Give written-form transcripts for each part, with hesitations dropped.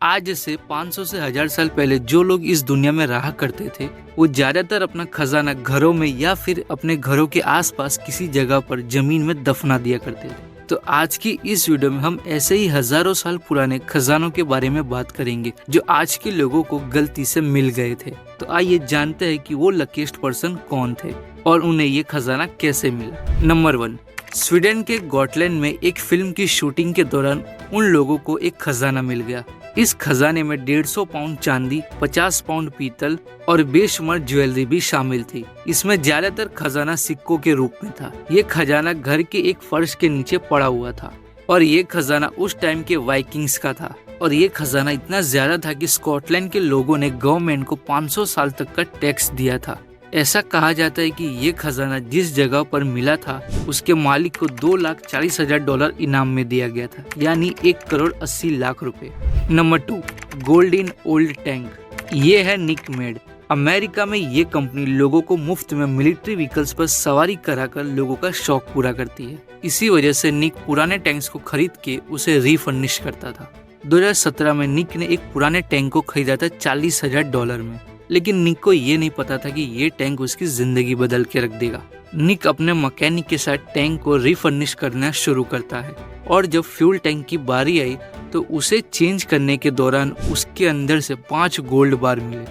आज से 500 से 1000 साल पहले जो लोग इस दुनिया में रहा करते थे, वो ज्यादातर अपना खजाना घरों में या फिर अपने घरों के आसपास किसी जगह पर जमीन में दफना दिया करते थे। तो आज की इस वीडियो में हम ऐसे ही हजारों साल पुराने खजानों के बारे में बात करेंगे जो आज के लोगों को गलती से मिल गए थे। तो आइए जानते हैं कि वो लकीस्ट पर्सन कौन थे और उन्हें ये खजाना कैसे मिला। नंबर 1, स्वीडन के गॉटलैंड में एक फिल्म की शूटिंग के दौरान उन लोगों को एक खजाना मिल गया। इस खजाने में 150 पाउंड चांदी, 50 पाउंड पीतल और बेशुमार ज्वेलरी भी शामिल थी। इसमें ज्यादातर खजाना सिक्कों के रूप में था। ये खजाना घर के एक फर्श के नीचे पड़ा हुआ था और ये खजाना उस टाइम के वाइकिंग्स का था। और ये खजाना इतना ज्यादा था कि स्कॉटलैंड के लोगों ने गवर्नमेंट को 500 साल तक का टैक्स दिया था। ऐसा कहा जाता है कि ये खजाना जिस जगह पर मिला था उसके मालिक को $2,40,000 इनाम में दिया गया था, यानी 1,80,00,000 रुपए। Number 2, gold in old tank. ये है निक मेड। अमेरिका में ये कंपनी लोगों को मुफ्त में मिलिट्री व्हीकल्स पर सवारी कराकर लोगों का शौक पूरा करती है। इसी वजह से निक पुराने टैंक्स को खरीद के उसे रिफर्निश करता था। 2017 में निक ने एक पुराने टैंक को खरीदा था $40,000 में, लेकिन निक को ये नहीं पता था कि ये टैंक उसकी जिंदगी बदल के रख देगा। निक अपने मैकेनिक के साथ टैंक को रिफर्निश करना शुरू करता है और जब फ्यूल टैंक की बारी आई तो उसे चेंज करने के दौरान उसके अंदर से 5 गोल्ड बार मिले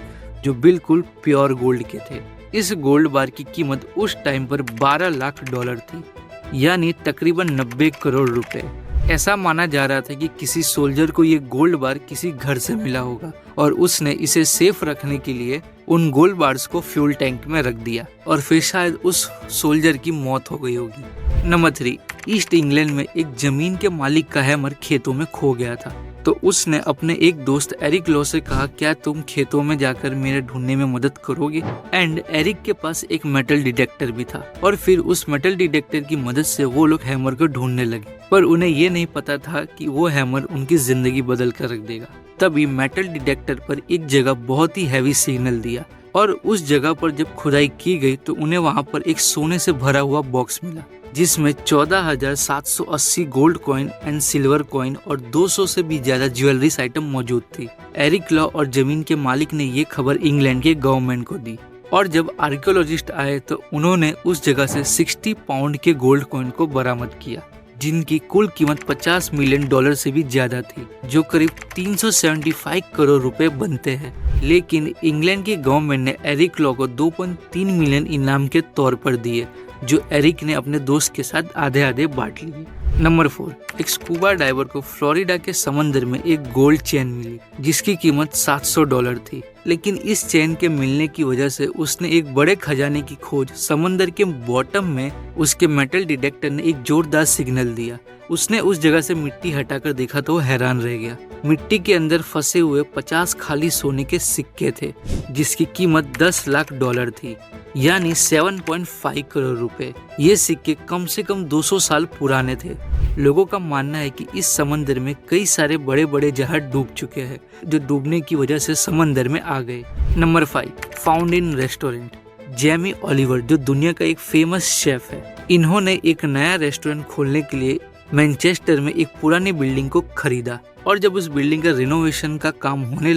जो बिल्कुल प्योर गोल्ड के थे। इस गोल्ड बार की कीमत उस टाइम पर $12 लाख थी, यानी तकरीबन 90 करोड़ रुपए। ऐसा माना जा रहा था कि किसी सोल्जर को ये गोल्ड बार किसी घर से मिला होगा और उसने इसे सेफ रखने के लिए उन गोल्ड बार्स को फ्यूल टैंक में रख दिया और फिर शायद उस सोल्जर की मौत हो गई होगी। नंबर 3, ईस्ट इंग्लैंड में एक जमीन के मालिक का हैमर खेतों में खो गया था। तो उसने अपने एक दोस्त एरिक लॉ से कहा, क्या तुम खेतों में जाकर मेरे ढूंढने में मदद करोगे? एंड एरिक के पास एक मेटल डिटेक्टर भी था और फिर उस मेटल डिटेक्टर की मदद से वो लोग हैमर को ढूंढने लगे, पर उन्हें ये नहीं पता था कि वो हैमर उनकी जिंदगी बदल कर रख देगा। तभी मेटल डिटेक्टर पर एक जगह बहुत ही हैवी सिग्नल दिया और उस जगह पर जब खुदाई की गई तो उन्हें वहां पर एक सोने से भरा हुआ बॉक्स मिला जिसमें 14,780 gold coin and silver coin और 200 से भी ज्यादा ज्वेलरीज आइटम मौजूद थी। एरिक लॉ और जमीन के मालिक ने ये खबर इंग्लैंड के गवर्नमेंट को दी और जब आर्कियोलॉजिस्ट आए तो उन्होंने उस जगह से 60 पाउंड के गोल्ड कॉइन को बरामद किया जिनकी कुल कीमत $50 मिलियन से भी ज्यादा थी, जो करीब 375 करोड़ रुपए बनते हैं। लेकिन इंग्लैंड की गवर्नमेंट ने एरिक लॉ को 2.3 मिलियन इनाम के तौर पर दिए जो एरिक ने अपने दोस्त के साथ आधे आधे बांट लिए। नंबर 4, एक स्कूबा डाइवर को फ्लोरिडा के समंदर में एक गोल्ड चेन मिली जिसकी कीमत $700 थी। लेकिन इस चेन के मिलने की वजह से उसने एक बड़े खजाने की खोज समंदर के बॉटम में उसके मेटल डिटेक्टर ने एक जोरदार सिग्नल दिया। उसने उस जगह से मिट्टी हटाकर देखा तो वो हैरान रह गया। मिट्टी के अंदर फंसे हुए 50 खाली सोने के सिक्के थे जिसकी कीमत $10 लाख थी, यानी 7.5 करोड़ रुपए। ये सिक्के कम से कम 200 साल पुराने थे। लोगों का मानना है कि इस समंदर में कई सारे बड़े बड़े जहाज डूब चुके हैं जो डूबने की वजह से समंदर में आ गए। Number 5, found in restaurant. Jamie Oliver जो दुनिया का एक फेमस शेफ है, इन्होंने एक नया रेस्टोरेंट खोलने के लिए मैनचेस्टर में एक पुरानी बिल्डिंग को खरीदा और जब उस बिल्डिंग का रिनोवेशन का काम होने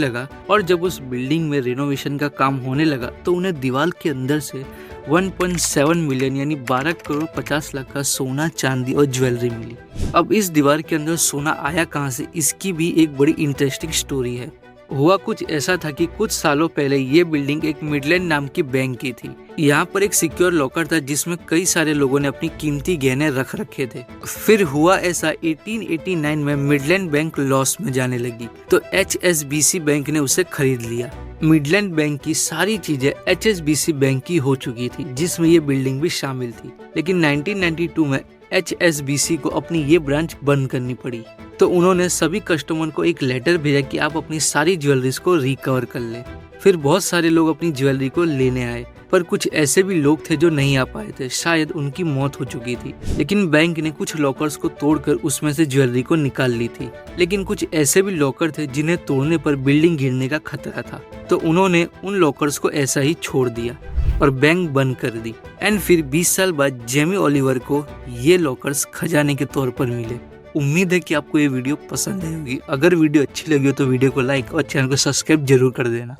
लगा तो उन्हें दीवार के अंदर से 1.7 मिलियन यानी 12 करोड़ 50 लाख का सोना, चांदी और ज्वेलरी मिली। अब इस दीवार के अंदर सोना आया कहां से, इसकी भी एक बड़ी इंटरेस्टिंग स्टोरी है। हुआ कुछ ऐसा था कि कुछ सालों पहले ये बिल्डिंग एक मिडलैंड नाम की बैंक की थी। यहाँ पर एक सिक्योर लॉकर था जिसमें कई सारे लोगों ने अपनी कीमती गहने रख रखे थे। फिर हुआ ऐसा 1889 में मिडलैंड बैंक लॉस में जाने लगी तो HSBC बैंक ने उसे खरीद लिया। मिडलैंड बैंक की सारी चीजें HSBC बैंक की हो चुकी थी जिसमें ये बिल्डिंग भी शामिल थी। लेकिन 1992 में HSBC को अपनी ये ब्रांच बंद करनी पड़ी तो उन्होंने सभी कस्टमर को एक लेटर भेजा कि आप अपनी सारी ज्वेलरीज को रिकवर कर लें। फिर बहुत सारे लोग अपनी ज्वेलरी को लेने आए पर कुछ ऐसे भी लोग थे जो नहीं आ पाए थे, शायद उनकी मौत हो चुकी थी। लेकिन बैंक ने कुछ लॉकर्स को तोड़कर उसमें से ज्वेलरी को निकाल ली थी। लेकिन कुछ ऐसे भी लॉकर थे जिन्हें तोड़ने पर बिल्डिंग गिरने का खतरा था तो उन्होंने उन लॉकर्स को ऐसा ही छोड़ दिया और बैंक बंद कर दी। एंड फिर 20 साल बाद जेमी ओलिवर को ये लॉकर्स खजाने के तौर पर मिले उम्मीद है कि आपको ये वीडियो पसंद आई होगी। अगर वीडियो अच्छी लगी हो तो वीडियो को लाइक और चैनल को सब्सक्राइब जरूर कर देना।